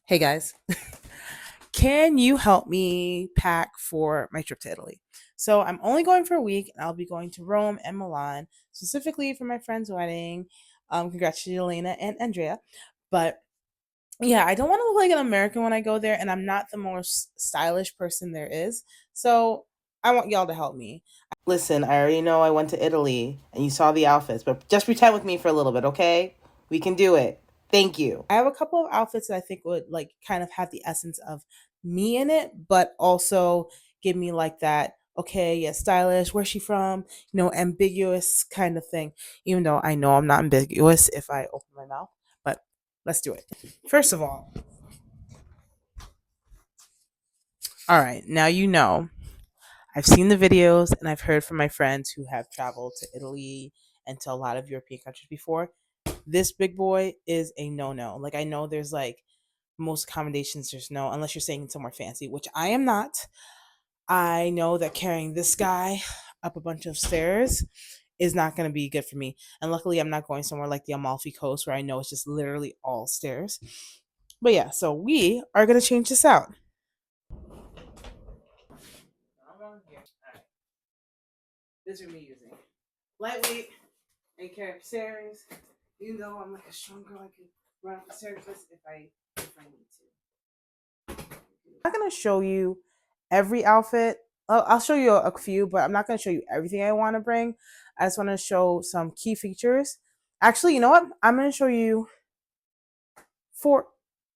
Hey guys, can you help me pack for my trip to Italy? So I'm only going for a week and I'll be going to Rome and Milan, specifically for my friend's wedding. Congrats to Elena and Andrea. But yeah, I don't want to look like an American when I go there, and I'm not the most stylish person there is. So I want y'all to help me. Listen, I already know I went to Italy and you saw the outfits, but just pretend with me for a little bit, okay? We can do it. Thank you. I have a couple of outfits that I think would like kind of have the essence of me in it, but also give me like that, okay, yeah, stylish, where's she from? Ambiguous kind of thing. Even though I know I'm not ambiguous if I open my mouth, but let's do it. First of all right, now I've seen the videos and I've heard from my friends who have traveled to Italy and to a lot of European countries before. This big boy is a no no. Like, I know there's like most accommodations, there's no, unless you're staying somewhere fancy, which I am not. I know that carrying this guy up a bunch of stairs is not going to be good for me. And luckily, I'm not going somewhere like the Amalfi Coast where I know it's just literally all stairs. But yeah, so we are going to change this out. This is me using lightweight and carry up stairs. Even though I'm like a strong girl, I could run up the stairs if I need to. I'm not gonna show you every outfit. I'll show you a few, but I'm not gonna show you everything I want to bring. I just want to show some key features. Actually, you know what? I'm gonna show you four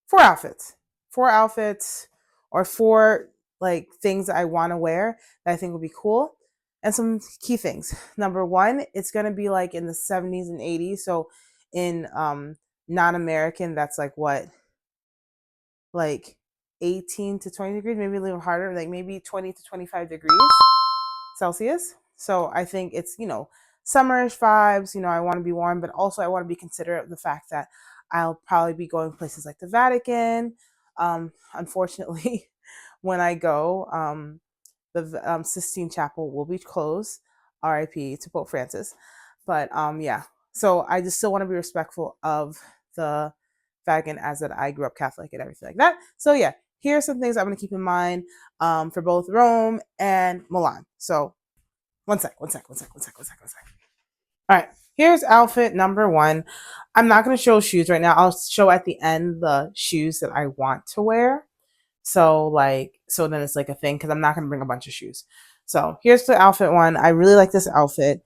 four outfits. Four outfits or four like things that I want to wear that I think would be cool. And some key things. Number one, it's gonna be like in the 70s and 80s. So in non-American, that's like what, like 18 to 20 degrees, maybe a little harder, like maybe 20 to 25 degrees Celsius. So I think it's, summerish vibes. I want to be warm, but also I want to be considerate of the fact that I'll probably be going places like the Vatican. Unfortunately, when I go, the Sistine Chapel will be closed. RIP to Pope Francis. But yeah, so I just still want to be respectful of the Vatican as that I grew up Catholic and everything like that. So yeah, here are some things I'm going to keep in mind for both Rome and Milan. So one sec. All right, here's outfit number one. I'm not going to show shoes right now. I'll show at the end the shoes that I want to wear. So then it's like a thing because I'm not going to bring a bunch of shoes. So here's the outfit one. I really like this outfit.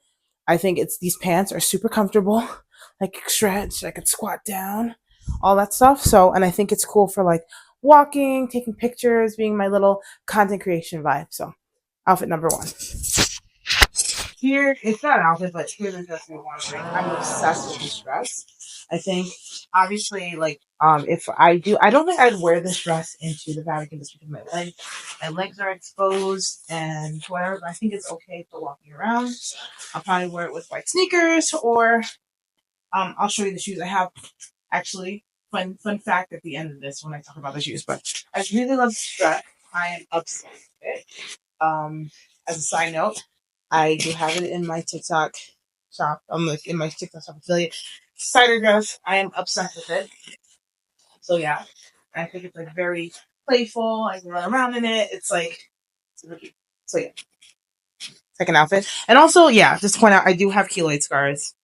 I think these pants are super comfortable, like stretch, I could squat down, all that stuff. So, and I think it's cool for like walking, taking pictures, being my little content creation vibe. So, outfit number one. Here, it's not an outfit, but here's the dress we want to bring. I'm obsessed with this dress. I think, obviously, like, if I don't think I'd wear this dress into the Vatican just because my legs are exposed and whatever. But I think it's okay for walking around. I'll probably wear it with white sneakers, or I'll show you the shoes I have. Actually, fun fact at the end of this when I talk about the shoes. But I really love this dress. I am obsessed with it. As a side note, I do have it in my TikTok shop. I'm like in my TikTok shop affiliate. Cider dress. I am obsessed with it. So yeah, I think it's like very playful. I can run around in it. It's like super cute. So yeah, second outfit. And also, yeah, just to point out, I do have keloid scars.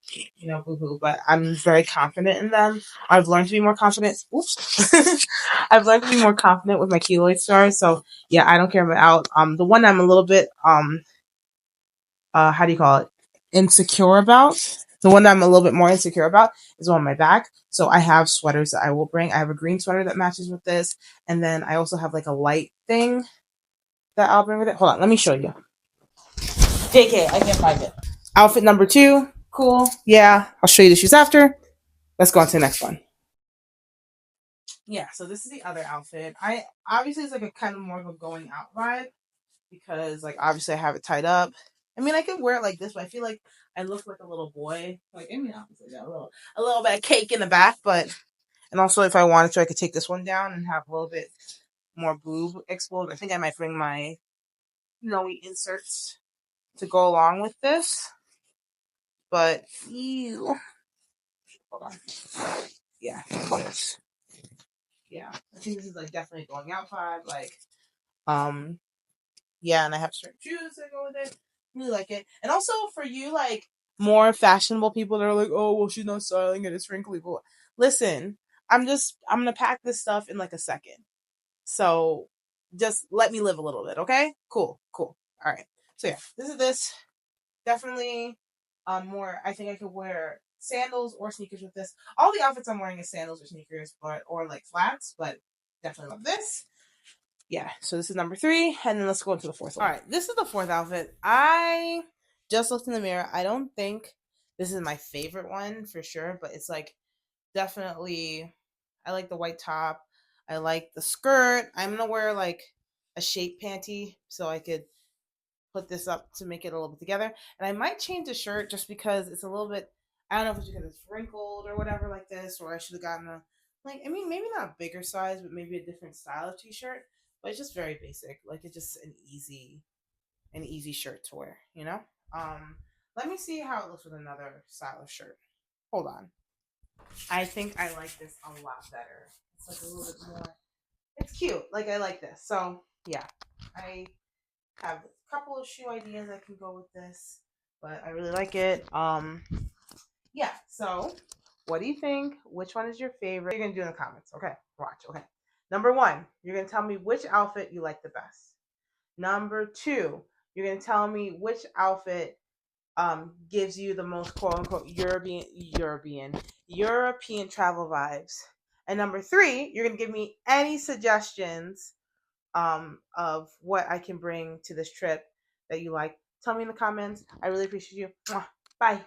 Boo hoo, but I'm very confident in them. I've learned to be more confident. Oops. I've learned to be more confident with my keloid scars. So yeah, I don't care about the one I'm a little bit how do you call it, insecure about. The one that I'm a little bit more insecure about is on my back. So I have sweaters that I will bring. I have a green sweater that matches with this, and then I also have like a light thing that I'll bring with it. Hold on, let me show you. JK, I can't find it. Outfit number two. Cool. Yeah, I'll show you the shoes after. Let's go on to the next one. Yeah, so this is the other outfit. I obviously it's like a kind of more of a going out vibe because like obviously I have it tied up. I mean I could wear it like this, but I feel like I look like a little boy. Like I mean obviously got a little bit of cake in the back, but and also if I wanted to I could take this one down and have a little bit more boob exposed. I think I might bring my Noe inserts to go along with this. But ew. Hold on. Yeah, this. yeah, I think this is like definitely going out vibe. Like, yeah, and I have certain shoes that go with it. Really like it. And also for you, like more fashionable people that are like, oh well, she's not styling it, it's wrinkly. But listen, I'm gonna pack this stuff in like a second. So just let me live a little bit, okay? Cool. All right. So yeah, this. Definitely more I think I could wear sandals or sneakers with this. All the outfits I'm wearing is sandals or sneakers, but or like flats, but definitely love this. Yeah, so this is number 3, and then let's go into the fourth one. All right, this is the fourth outfit. I just looked in the mirror. I don't think this is my favorite one for sure, but it's like definitely I like the white top. I like the skirt. I'm gonna wear like a shape panty so I could put this up to make it a little bit together. And I might change the shirt just because it's a little bit, I don't know if it's because it's wrinkled or whatever like this, or I should have gotten a, like, I mean, maybe not a bigger size, but maybe a different style of t-shirt. But it's just very basic. Like it's just an easy shirt to wear, you know? Let me see how it looks with another style of shirt. Hold on. I think I like this a lot better. It's like a little bit more, it's cute. Like I like this. So yeah, I have a couple of shoe ideas I can go with this, but I really like it. Yeah. So, what do you think? Which one is your favorite? You're gonna do in the comments. Okay, watch. Okay. Number 1, you're gonna tell me which outfit you like the best. Number 2, you're gonna tell me which outfit gives you the most quote unquote European travel vibes. And number 3, you're gonna give me any suggestions of what I can bring to this trip that you like. Tell me in the comments. I really appreciate you. Bye.